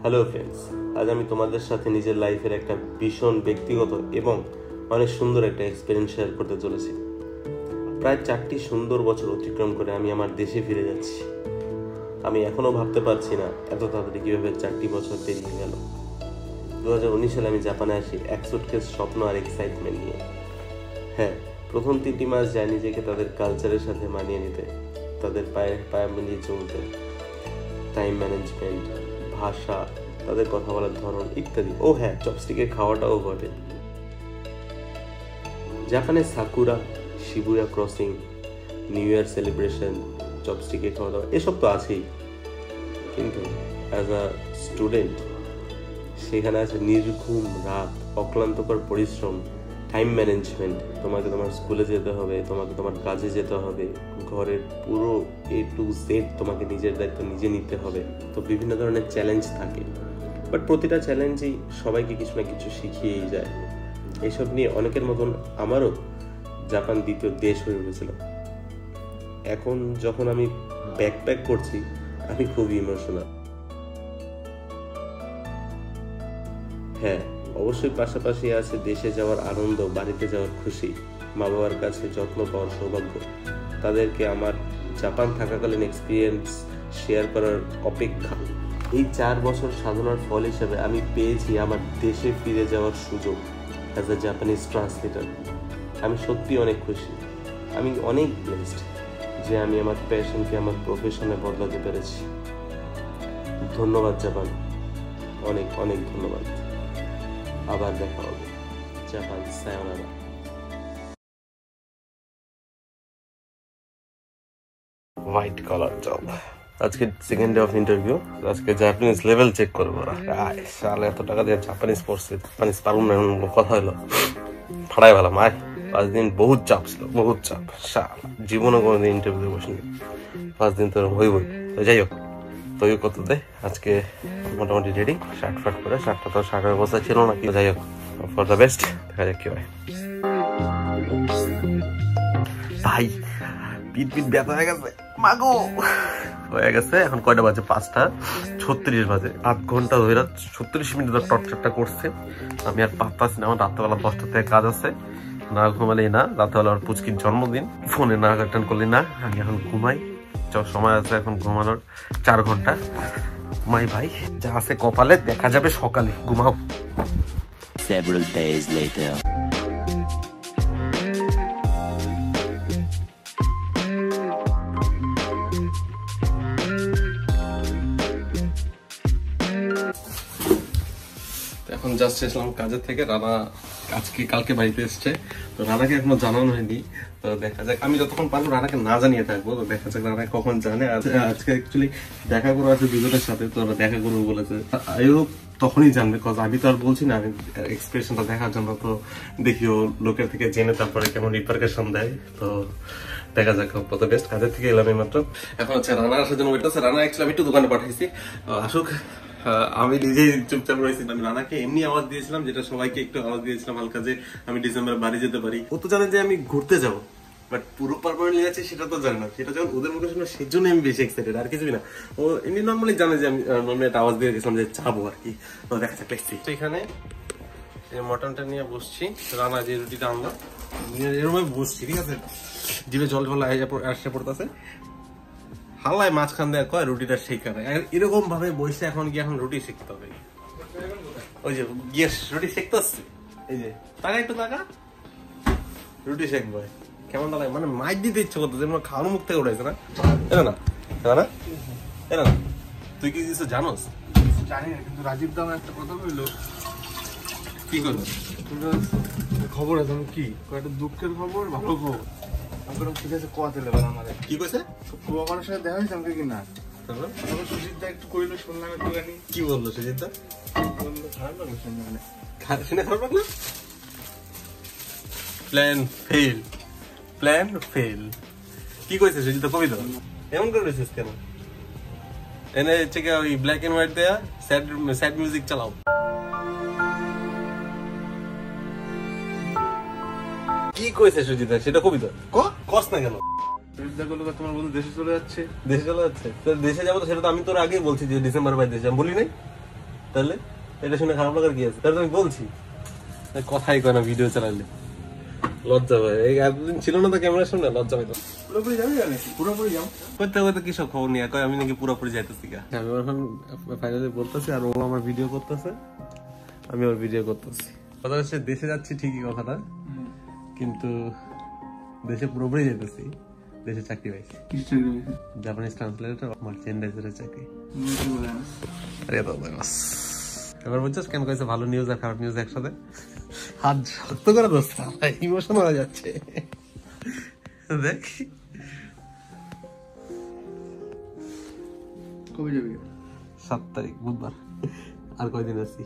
Hello friends, আজ আমি তোমাদের সাথে নিজের লাইফের একটা ভীষণ ব্যক্তিগত এবং অনেক সুন্দর একটা এক্সপিরিয়েন্স শেয়ার করতে চলেছি। প্রায় 4টি সুন্দর বছর অতিক্রম করে আমি আমার দেশে ফিরে যাচ্ছি। আমি এখনও ভাবতে পারছি না এত তাড়াতাড়ি কীভাবে 4টি বছর পেরিয়ে গেল। 2019 সালে আমি জাপানে আসি এক সুটকেস স্বপ্ন আর এক্সাইটমেন্ট নিয়ে। হ্যাঁ, প্রথম 3টি মাস যায় নিজেকে তাদের কালচারের সাথে মানিয়ে নিতে, তাদের পায়ে পায়ে মিলিয়ে চলতে। টাইম ম্যানেজমেন্ট, ভাষা, তাদের কথা বলার ধরন ইত্যাদি। ও হ্যাঁ, চপস্টিকের খাওয়াটাও ঘটে। জাপানে sakura, Shibuya crossing, new year celebration, চপস্টিকের খাওয়া দাওয়া এসব তো আছেই, কিন্তু অ্যাজ আ স্টুডেন্ট সেখানে আছে নির্ঘুম রাত, অক্লান্তকর পরিশ্রম, টাইম ম্যানেজমেন্ট। তোমাকে তোমার স্কুলে যেতে হবে, তোমাকে তোমার কাজে যেতে হবে, ঘরের পুরো A to Z তোমাকে নিজের দায়িত্ব নিজে নিতে হবে। তো বিভিন্ন ধরনের চ্যালেঞ্জ থাকে, বাট প্রতিটা চ্যালেঞ্জই সবাইকে কিছু না কিছু শিখিয়েই যায়। এইসব নিয়ে অনেকের মতন আমারও জাপান দ্বিতীয় দেশ হয়ে উঠেছিল। এখন যখন আমি ব্যাকপ্যাক করছি আমি খুবই ইমোশনাল। হ্যাঁ, অবশ্যই পাশাপাশি আছে দেশে যাওয়ার আনন্দ, বাড়িতে যাওয়ার খুশি, মা বাবার কাছে যত্ন পাওয়ার সৌভাগ্য। তাদেরকে আমার জাপান থাকাকালীন এক্সপিরিয়েন্স শেয়ার করার অপেক্ষা। এই 4 বছর সাধনার ফল হিসেবে আমি পেয়েছি আমার দেশে ফিরে যাওয়ার সুযোগ অ্যাজ আ জাপানিজ ট্রান্সলেটর। আমি সত্যি অনেক খুশি, আমি অনেক ব্লেসড যে আমি আমার প্যাশনকে আমার প্রফেশনে বদলাতে পেরেছি। ধন্যবাদ জাপান, অনেক অনেক ধন্যবাদ। আবার দেখা হবে। জাপান, সায়োনারা। White collar job. আজকে সেকেন্ড ডে অফ ইন্টারভিউ। আজকে জাপানিজ লেভেল চেক করবো। সালে এত টাকা দিয়ে জাপানিজ পড়ছে, জাপানিজ পারুন না এমন কথা হলো। ফাড়াই ভালো মায় 5 দিন বহুত চাপ ছিল, বহুত চাপ। জীবনে কোনোদিন ইন্টারভিউ বসিনি, 5 দিন তো হইবই। তো যাই হোক, তৈরি করতে দে। আজকে মোটামুটি রেডি, শার্ট ফার্ট করে। শার্টটা তো শার্টের অবস্থা ছিল না, কি যাই হোক, ফর দ্য বেস্ট। দেখা যাক কি হয়। ভাই পিট ব্যথা হয়ে গেছে, মাগো হয়ে গেছে। এখন কয়টা বাজে? 5:36 বাজে। 8 ঘন্টা ধরে 36 মিনিট টর্চারটা করছে। আমি আর পারতাছি না। আমার রাত্রেবেলা 10টা থেকে কাজ আছে, না ঘুমালেই না। রাত্রেবেলা আমার পুচকির জন্মদিন, ফোনে না অ্যাটেন্ড করলি না। আমি এখন ঘুমাই, সময় আছে এখন ঘুমানোর 4 ঘন্টা। ঘুমাই ভাই, যা আছে কপালে দেখা যাবে সকালে। ঘুমাও। Several days later. এখন জাস্ট এসলাম কাজের থেকে। রানা কালকে বাড়িতে এসছে, তো রানাকে এখনো জানানো হয়নি। তো দেখা যাক, আমি যতক্ষণ পারবো রানাকে না জানিয়ে থাকবো। তো দেখা যাক রানা কখন জানে। আজকে অ্যাকচুয়ালি দেখা করবো আছে দুজনের সাথে, তো দেখা করবো বলেছে। আই হোপ তখনই জানবে, কজ আমি তো আর বলছি না। আমি এক্সপ্রেশনটা দেখার জন্য তো দেখিও লোকের থেকে জেনে তারপরে কেমন রিপারকেশন দেয়। তো দেখা যাক, কত বেস্ট। কাজের থেকে এলাম মাত্র। এখন হচ্ছে রানা আসার জন্য ওইটা আছে। রানা অ্যাকচুয়ালি আমি একটু দোকানে পাঠাইছি, আসুক। আমি নিজেই চুপচাপ রয়েছি। আমি রানাকে এমনি আওয়াজ দিয়েছিলাম, যেটা সবাইকে একটু আওয়াজ দিয়েছিলাম হালকা, যে আমি ডিসেম্বরে বাড়ি যেতে পারি। ও তো জানে যে আমি ঘুরতে যাবো, বাট পুরো পারমানেন্টলি আছে সেটা তো জানে না। সেটা যখন ওদের মুখে শুনে সেজন্য আমি বেশি এক্সাইটেড, আর কিছুই না। ও এমনি নর্মালি জানে যে আমি নর্মালি একটা আওয়াজ দিয়ে গেছিলাম যে যাবো আর কি। তো দেখা যাক, দেখছি। তো এখানে মটনটা নিয়ে বসছি। রানা যে রুটিটা আনলাম এরকম বসছি, ঠিক আছে। জিভে জল জল আসে পড়তেছে, হাল্লায় মাঝখান দেয় কয় রুটিটা শেখারে। এরকম ভাবে বসে এখন গিয়ে এখন রুটি শিখতে হবে। ওই যে গিয়ে রুটি শিখতে আসছে, এই যে টাকা একটু টাকা রুটি শেখবো। কেমন লাগে, মানে মাইক দিতে ইচ্ছে করতো, যেমন খাওয়ানো মুখ থেকে উঠেছে না। এরা না এরা না, তুই কি কিছু জানোস? জানি না, কিন্তু রাজীব দা একটা কথা বললো। কি করলো? খবর আছে কি, কয়েকটা দুঃখের খবর, ভালো খবর। ঠিক আছে, কথা লেবার আমাদের কি কইছে? আমার সাথে দেখা হয়েছে আমাকে কিনা। সুজিত দা একটু কইলো, শুনলাম একটুখানি। কি বললো সুজিত দা? বললো খারাপ লাগলো শুনে। মানে শুনে খারাপ লাগলো? Plan fail. কি কইছে সুজিত দা? কবিতা এমন করে রয়েছিস কেন? এনে হচ্ছে কি ওই ব্ল্যাক এন্ড হোয়াইট দেয়া স্যাড মিউজিক চালাও। কি কইছে সুজিত দা সেটা কবিতা কস না কেন? তোমার বন্ধু দেশে চলে যাচ্ছে। দেশে চলে যাচ্ছে? দেশে যাবো তো সেটা তো আমি তোর আগেই বলছি যে ডিসেম্বর বাই দেশে, আমি বলি নাই? তাহলে এটা শুনে খারাপ লাগার কি আছে? তাহলে আমি বলছি কথাই কয় না ভিডিও চালাইলে লজ্জা পায়। এই এতদিন ছিল না তো ক্যামেরার সামনে, লজ্জা পাইতো। পুরোপুরি যাবি নাকি? পুরোপুরি যাও। করতে করতে কি সব খবর নিয়ে কয় আমি নাকি পুরোপুরি যাইতেছি। আমি এখন ফাইনালি বলতেছি আর ও আমার ভিডিও করতেছে, আমি ওর ভিডিও করতেছি। কথা হচ্ছে দেশে যাচ্ছি ঠিকই কথাটা, কিন্তু দেশে পুরোপুরি যেতেছি। দেশে চাকরি পাইছি, জাপানিজ ট্রান্সলেটর, মার্চেন্ডাইজারের চাকরি। এবার বুঝছিস কেন কইছে ভালো নিউজ আর খারাপ নিউজ একসাথে? হাত শক্ত করে দোস্ত, ইমোশন হয়ে যাচ্ছে। দেখ কবে যাবি? 7 তারিখ বুধবার, আর কয়দিন আছি,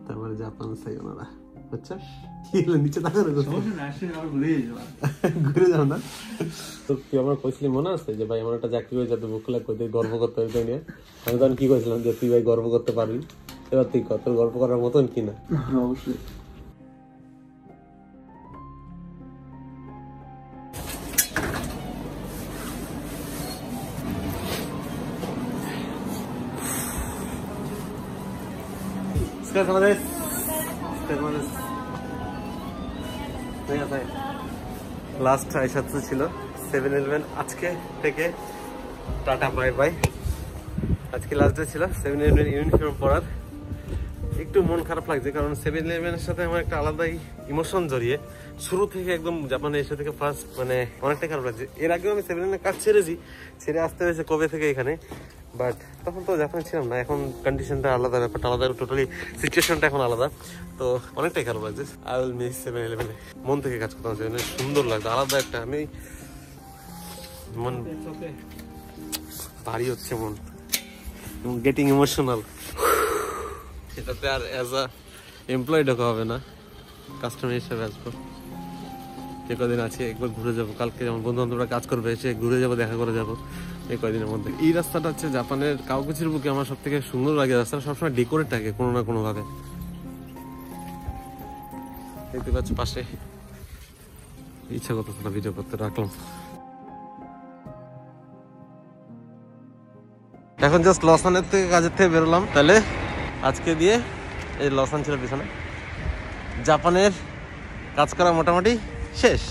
তারপরে জাপান চাই ওনারা। বুঝছিস কি হলো? নিচে তাকানো ঘুরে যাও না তো? তুই আমার কইছিলি মনে আছে যে ভাই আমার একটা চাকরি হয়ে যাবে, বুক খোলা কই গর্ব করতে হবে নিয়ে? আমি তখন কি কইছিলাম যে তুই ভাই গর্ব করতে পারবি। এবার তুই কত গর্ব করার মতন কিনা? অবশ্যই। লাস্ট আইসাতে ছিল 7-Eleven। আজকে থেকে টাটা বাই বাই। আজকে লাস্ট ডে ছিল 7-Eleven ইউনিফর্ম পরার। একটু মন খারাপ লাগছে, কারণ 7-Eleven-এর সাথে আমার একটা আলাদাই ইমোশন জড়িয়ে। শুরু থেকে একদম জাপানে এসে থেকে ফার্স্ট মানে অনেকটাই খারাপ লাগছে। এর আগেও আমি 7-Eleven-এর কাজ ছেড়ে আসতে হয়েছে কবে থেকে এখানে, বাট তখন তো জাপানে ছিলাম না। এখন কন্ডিশনটা আলাদা, ব্যাপারটা আলাদা, টোটালি সিচুয়েশনটা এখন আলাদা। তো অনেকটাই খারাপ লাগছে। I will miss 7-Eleven। মন থেকে কাজ করতাম, সুন্দর লাগতো, আলাদা একটা। আমি মন ভারী হচ্ছে, মন গেটিং ইমোশনাল। সেটাতে আর অ্যাজ আ এমপ্লয় ঢোকা হবে না, কাস্টমার হিসেবে আসবো। যে কদিন আছে একবার ঘুরে যাবো। কালকে যেমন বন্ধু বান্ধবরা কাজ করবে, সে ঘুরে যাবো, দেখা করে যাবো এই কয়দিনের মধ্যে। এই রাস্তাটা হচ্ছে জাপানের কাওয়াগুচির বুকে আমার সব থেকে সুন্দর লাগে। রাস্তাটা সবসময় ডেকোরেট থাকে কোনো না কোনো ভাবে। দেখতে পাচ্ছ পাশে, ইচ্ছা করতেছে না ভিডিও করতে, রাখলাম। এখন জাস্ট লসানের থেকে কাজের থেকে বেরোলাম। তাহলে আজকে দিয়ে এই লসান ছিল পিছনে, জাপানের কাজ করা মোটামুটি শেষ।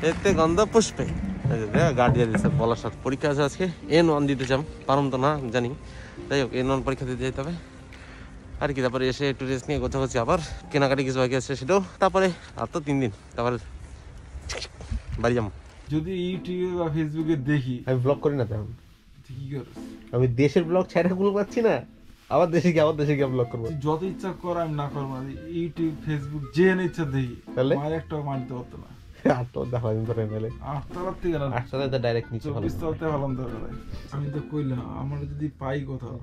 এতে গন্ধ পুষ্পে গার্ড দিয়ে দিচ্ছে বলার সাথে। পরীক্ষা আছে আজকে, N1 দিতে চাম, পারম তো না জানি। যাই হোক N1 পরীক্ষা দিতে যেতে হবে আর কি। তারপরে এসে একটু রেস্ট নিয়ে গোছাগুছি, আবার কেনাকাটি কিছু বাকি আছে সেটাও। তারপরে আর তো 3 দিন, তারপরে বাড়ি যাবো। যদি ইউটিউবে বা ফেসবুকে দেখি, আমি ব্লগ করি না তেমন। কি করো? আমি দেশের ব্লগ ছেড়ে ব্লগ পাচ্ছি না, আবার দেশে গিয়ে ব্লগ করবো। যত ইচ্ছা কর, আমি না করবো না। ইউটিউব ফেসবুক যে ইচ্ছা দেখি, তাহলে আমার একটাও মানতে পারতো না। আমি তো কইলাম আমার যদি পাই কোথাও,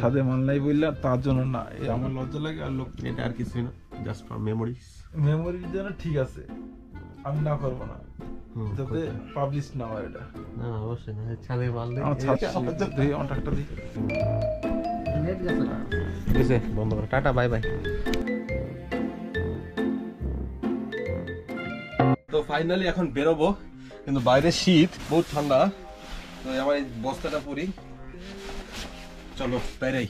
ছাদে মাল নাই বললাম, তার জন্য না। আমার লজ্জা লাগে আর লোক, এটা আর কিছুই না, জাস্ট ফর মেমোরিজ। মেমোরির জন্য ঠিক আছে, আমি না করবো না, যাতে পাবলিশ না হয়। এটা না অবশ্যই না, ছাদে মাল নেই। আমার টাকাটা দিই। বন্ধ করো, টাটা বাই বাই। তো ফাইনালি এখন বেরোবো, কিন্তু বাইরে শীত, বহুত ঠান্ডা। তো আমার এই বস্তাটা পরি, চলো বেরাই।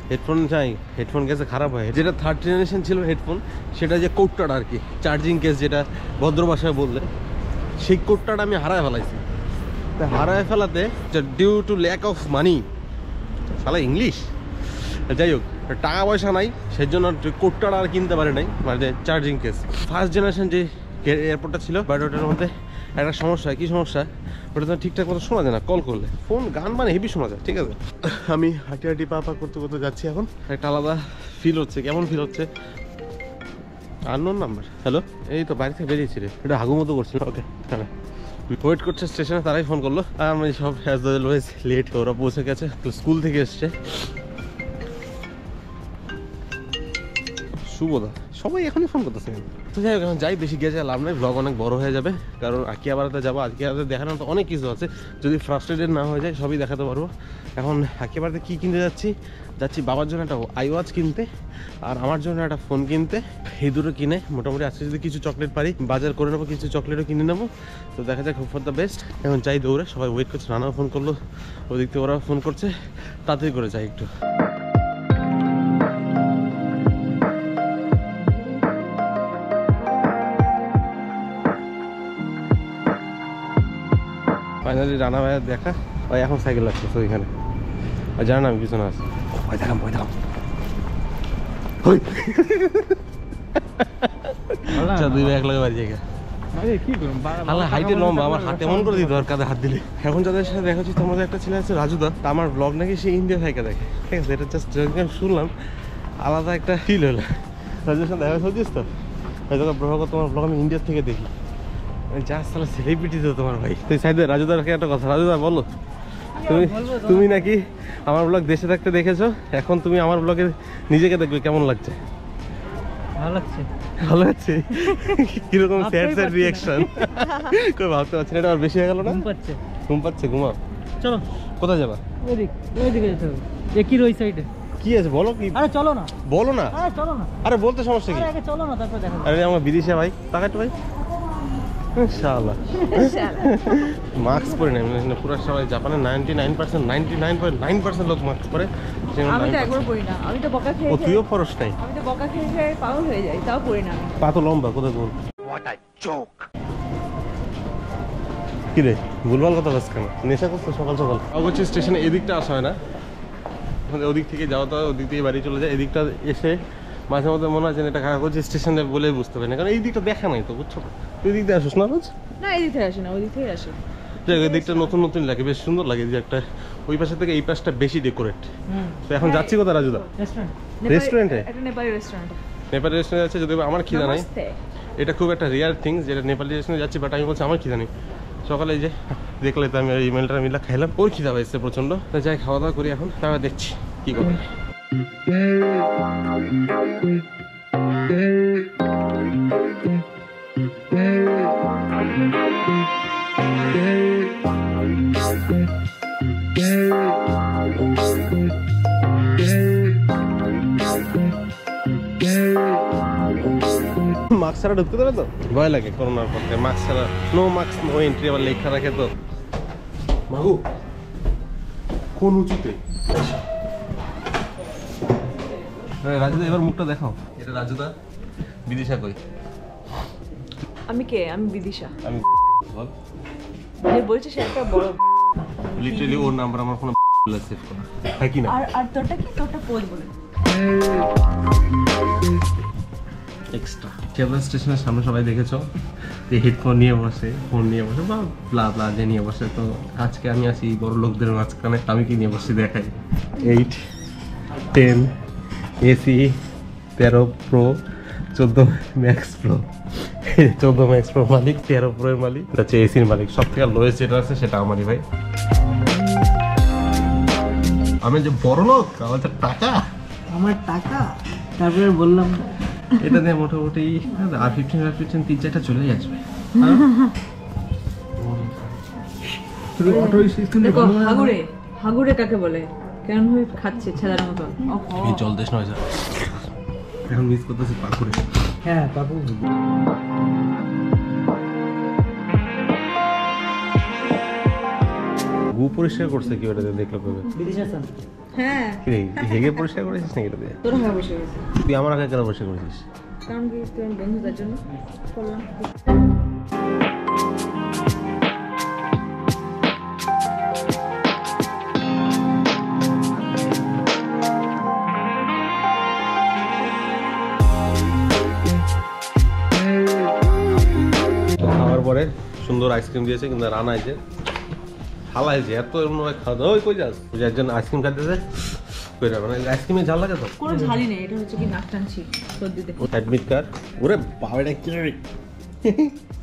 হেডফোন চাই, হেডফোন গেছে খারাপ হয়। যেটা 3rd জেনারেশন ছিল হেডফোন, সেটা যে কোটটা আর কি, চার্জিং কেস যেটা ভদ্র ভাষায় বললে, সেই কোটটা আমি হারায় ফেলাইছি। তা হারায় ফেলাতে due to lack of money, শালা ইংলিশ, যাই হোক টাকা পয়সা নাই, সেই জন্য কোটটা আর কিনতে পারে নাই, মানে চার্জিং কেস। 1st জেনারেশন যে এয়ারপোর্টটা ছিল, বাট ওটার মধ্যে একটা সমস্যা। কি সমস্যা? ওটা তো ঠিকঠাক মতো শোনা যায় না, কল করলে ফোন গান মানে হেভি শোনা যায়। ঠিক আছে, আমি হাঁটি হাঁটি পা করতে করতে যাচ্ছি। এখন একটা আলাদা ফিল হচ্ছে। কেমন ফিল হচ্ছে? Unknown number. হ্যালো, এই তো বাড়ি থেকে বেরিয়েছি রে, এটা হাগু মতো করছিল। ওকে হ্যাঁ, ওয়েট করছে স্টেশনে, তারাই ফোন করলো। আর আমি সব লেট, ওরা পৌঁছে গেছে, স্কুল থেকে এসছে। শুভদা সবাই এখনই ফোন করতেছে। তো যাই হোক এখন যাই, বেশি গিয়ে লাভ নেই, ব্লগ অনেক বড় হয়ে যাবে। কারণ আকিয়াবাড়াতে যাবো, আকিয়াবাড়াতে দেখানোর তো অনেক কিছু আছে, যদি ফ্রাস্ট্রেটেড না হয়ে যায় সবই দেখাতে পারবো। এখন আকিয়াবাড়াতে কী কিনতে যাচ্ছি বাবার জন্য একটা আইওয়াচ কিনতে, আর আমার জন্য একটা ফোন কিনতে। এই দুটো কিনে মোটামুটি আজকে যদি কিছু চকলেট পারি বাজার করে নেবো, কিছু চকলেটও কিনে নেবো। তো দেখা যাক, হোপ ফর দ্য বেস্ট। এখন যাই দৌড়ে, সবাই ওয়েট করছে, রানাও ফোন করলো, ওদিক থেকে ওরা ফোন করছে, তাড়াতাড়ি করে যাই একটু। ফাইনালি রানা ভাইয়ের দেখা, ভাই এখন সাইকেল লাগছে ওইখানে, আর জানা আমি পিছনে আছে। ভয় দেখাম আচ্ছা, দুই ভাই এক লগে বাড়ি জায়গা হাইটে লম্বা, আমার হাত এমন করে দিত আর কাঁধে হাত দিলে। এখন যাদের সাথে দেখা হচ্ছে, তোমাদের একটা ছেলে আছে রাজুদা, আমার ব্লগ নাকি সে ইন্ডিয়া থেকে দেখে, ঠিক আছে? এটা জাস্ট শুনলাম, আলাদা একটা ফিল হলো। রাজুর সাথে দেখা হচ্ছিস তো, হয়তো ব্লগ, তোমার ব্লগ আমি ইন্ডিয়া থেকে দেখি, যা সালা সেলিব্রিটি তো তোমার ভাই। তুই সাইদে রাজুদার একটা কথা, রাজুদা বলো, তুমি নাকি আমার ব্লগ দেশে থাকতে দেখেছো, এখন তুমি আমার ব্লগে নিজেকে দেখবে, কেমন লাগছে? ভালো লাগছে। কিরকম স্যাড রিয়াকশন, কই ভাবতে পারছি না, এটা আর বেশি হয়ে গেল না? ঘুম পাচ্ছে, ঘুমাও। চলো, কোথায় যাবা? কি আছে বলো, কি? আরে চলো না, বলো না, আরে বলতে সমস্যা কি? চলো না, তারপর দেখো। আরে আমার বিদেশে ভাই, টাকাটা ভাই ইনশাআল্লাহ মাস্ক পরে নেই, পুরো সবাই জাপানে 99.9% লোক মাস্ক পরে। আমি তো একবার পরি না, আমি তো বকা খেয়ে ও তুইও পরস নাই? আমি তো বকা খেয়ে পাগল হয়ে যাই, তাও পরি না। পা তো লম্বা, কোথায় বল? What a joke. কি রে ভুলভাল কথা বলছ কেন? নেশা করছো সকাল সকাল? অগোচি স্টেশনে এদিকটা আসা হয় না, ওদিক থেকে যাওয়া তো, ওদিক থেকে বাড়ি চলে যায়। এদিকটা এসে মাঝে মধ্যে মনে হয় যে এটা কাগজ স্টেশনে বলে বুঝতে পারি না, কারণ এই দিকটা দেখা নাই তো, বুঝছো? তুই দিক দিয়ে আসিস না রোজ? না, এই দিক থেকে আসে না, ওই দিক থেকে আসে। এই দিকটা নতুন নতুন লাগে, বেশ সুন্দর লাগে, যে একটা ওই পাশে থেকে এই পাশটা বেশি ডেকোরেট। তো এখন যাচ্ছি কোথায় রাজুদা? রেস্টুরেন্টে। এটা নেপালি রেস্টুরেন্ট। নেপালি রেস্টুরেন্টে যাচ্ছে, যদি আমার খিদা নাই, এটা খুব একটা রিয়ার থিংস যেটা নেপালি রেস্টুরেন্টে যাচ্ছি, বাট আমি বলছি আমার খিদা নেই। সকালে যে দেখলে তো আমি ইমেলটা মিলা খাইলাম, ওর খিদা পাইছে প্রচন্ড। তো যাই খাওয়া দাওয়া করি এখন, তারপর দেখছি কি করবো। মাস্ক ছাড়া ঢুকতে দেবে তো? ভয় লাগে করোনার পর থেকে, মাস্ক ছাড়া নো মাস্ক নো এন্ট্রি আবার লেখা রাখে তো। মাগু কোন উঁচুতে? রাজুদা এবার মুখটা দেখাও। এটা রাজুদা, বিদিশা কই? আমি কে? আমি বিদিশা। আমি বল, যে বলছে সে একটা বড়, লিটারালি ওর নাম্বার আমার ফোনে সেভ করা হয় কি না। আর তোরটা কি? তোরটা পোজ বলে এক্সট্রা। শিয়ালদা স্টেশনের সামনে সবাই দেখেছো যে হেডফোন নিয়ে বসে, ফোন নিয়ে বসে, বা ব্লা ব্লা যে নিয়ে বসে। তো আজকে আমি আসি বড় লোকদের মাঝখানে, আমি কি নিয়ে বসছি দেখাই। 8, 10 এসি 13 pro 14 max pro, 14 max pro মালিক, 13 প্রো এর মালিক, এটা হচ্ছে এসির মালিক। সব থেকে লোয়েস্ট যেটা আছে সেটা আমারই ভাই। আমি যে বড় লোক, আমার তো টাকা, আমার টাকা। তারপরে বললাম এটা দিয়ে মোটামুটি R15 3-4টা চলেই আসবে। হাগুড়ে, হাগুড়ে কাকে বলে? কেমন ভাবে খাচ্ছে ছেলের মতো। এই জল দেশ নয়, এখন মিস করতেছি পাকুড়ে। হ্যাঁ বাবু, গু পরিষ্কার করছে কি ওটা দিয়ে দেখলে কবে? হ্যাঁ হেগে পরিষ্কার করেছিস নাকি এটা দিয়ে? তোর হয়ে বসে গেছে। তুই আমার আগে কেন পরিষ্কার করেছিস? কারণ কি তুই বন্ধু, তার জন্য করলাম। খাওয়ার পরে সুন্দর আইসক্রিম দিয়েছে, কিন্তু রানা যে হালাই যে এত খাওয়া দাওয়া। ওই কই যাস? ওই যে একজন আইসক্রিম খাইতেছে, কই যাবে না? আইসক্রিমে ঝাল লাগে তো? কোনো ঝালই নেই, এটা হচ্ছে কি নাক টানছি সর্দিতে। Admit card. ওরে বাবা, এটা কে?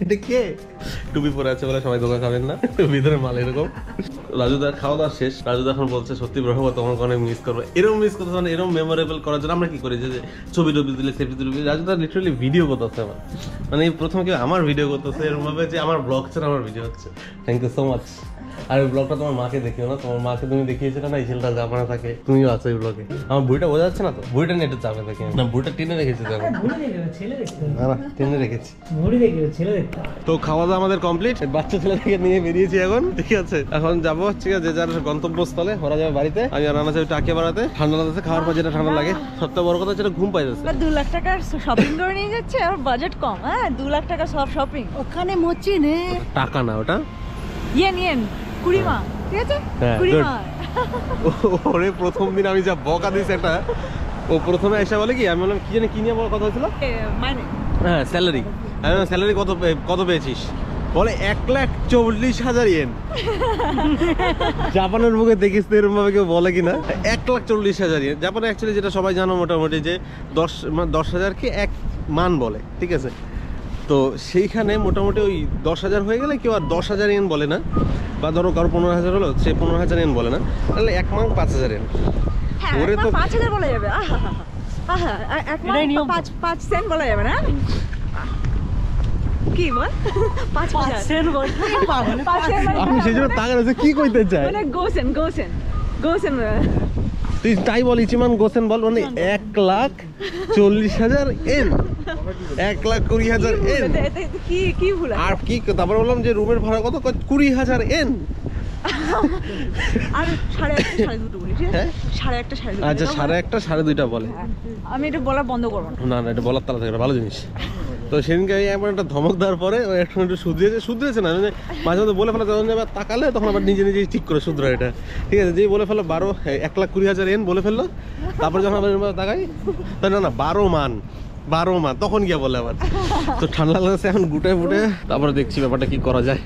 এটা কে? টুপি পরে আছে বলে সবাই ধোকা খাবেন না, ভিতরে মাল এরকম। রাজুদার খাওয়া দাওয়া শেষ। রাজুদা এখন বলছে সত্যি ব্রহ্ম তোমাকে অনেক মিস করবো। এরকম মিস করতে মানে এরকম মেমোরেবল করার জন্য আমরা কি করি যে ছবি টবি দিলে সেলফি তুলবি। রাজুদা লিটারালি ভিডিও করতেছে আমার, মানে এই প্রথম কেউ আমার ভিডিও করতেছে এরকম ভাবে যে আমার ব্লগ ছাড়া আমার ভিডিও হচ্ছে। Thank you so much. আর ওই ব্লগটা তোমার মাকে দেখিও না, তোমার মাকে তুমি দেখিয়েছিলে না এই ছেলেটা জাপানে থাকে, তুমিও আছো এই ব্লগে। আমার বইটা বোঝা যাচ্ছে না তো, বইটা নিয়ে একটু চাপে দেখি না, বইটা টেনে রেখেছি তো না না টেনে রেখেছি। তো খাওয়া দাওয়া আমাদের কমপ্লিট, বাচ্চা ছেলে থেকে নিয়ে বেরিয়েছি এখন, ঠিক আছে। এখন যাবো ঠিক আছে যে যার গন্তব্যস্থলে, ওরা যাবে বাড়িতে, আমি আর রানা যাবে টাকিয়া বাড়াতে। ঠান্ডা লাগছে, খাওয়ার পর যেটা ঠান্ডা লাগে, সবথেকে বড় কথা যেটা ঘুম পাই যাচ্ছে। 2 লাখ টাকার শপিং করে নিয়ে যাচ্ছে, আর বাজেট কম। হ্যাঁ 2 লাখ টাকা সব শপিং ওখানে মোচি নে। টাকা না ওটা ইয়েন 20 মা, ঠিক আছে 20 মা। ওরে প্রথম দিন আমি যা বকা দিয়েছি একটা, ও প্রথমে এসে বলে কি, আমি বললাম কি জানি কি নিয়ে বলার কথা হয়েছিল, মানে হ্যাঁ স্যালারি। আমি স্যালারি কত পেয়েছিস, বলে 1,40,000 ইয়েন। জাপানের মুখে দেখিস তো এরকম ভাবে কেউ বলে কিনা, 1,40,000 ইয়েন। জাপানে অ্যাকচুয়ালি যেটা সবাই জানো মোটামুটি যে 10,000কে 1 মান বলে, ঠিক আছে। তো সেইখানে মোটামুটি ওই 10,000 হয়ে গেলে কেউ আর 10,000 ইয়েন বলে না, বা ধরো কারো 15,000 হলো, সে 15,000 ইয়েন বলে না, তাহলে 1 মান 5,000 ইয়েন। হ্যাঁ ওরে তো 5,000 বলা যাবে। আহা এক মান 5 সেন্ট বলা যাবে না, কি বল 5 সেন্ট বল। আমি সেই জন্য টাকা আছে কি কইতে চাই, মানে গোসেন তুই তাই বল, ইচিমান গোসেন বল, মানে 1,40,000 ইয়েন, 1,20,000 ইয়েন। কি ভুল আর কি তারপর বললাম যে রুমের ভাড়া কত, 20,000 ইয়েন। আর 1.5 2.5 বলি, ঠিক আছে 1.5 2.5। আচ্ছা 1.5 2.5 বলে, আমি এটা বলা বন্ধ করব না না এটা বলার তালা থাকে না, ভালো জিনিস। তো সেদিনকে একবার একটা ধমক দেওয়ার পরে ও একটু শুধরেছে না, মানে মাঝে মধ্যে বলে ফেলে, তখন আবার তাকালে তখন আবার নিজে নিজেই ঠিক করে শুধরা এটা, ঠিক আছে। যেই বলে ফেলো 1,20,000 ইয়েন বলে ফেললো, তারপর যখন আবার তাকাই তাই না 12 মান তখন গিয়ে বলে আবার। তো ঠান্ডা লাগছে এখন গুটে ফুটে, তারপরে দেখছি ব্যাপারটা কি করা যায়।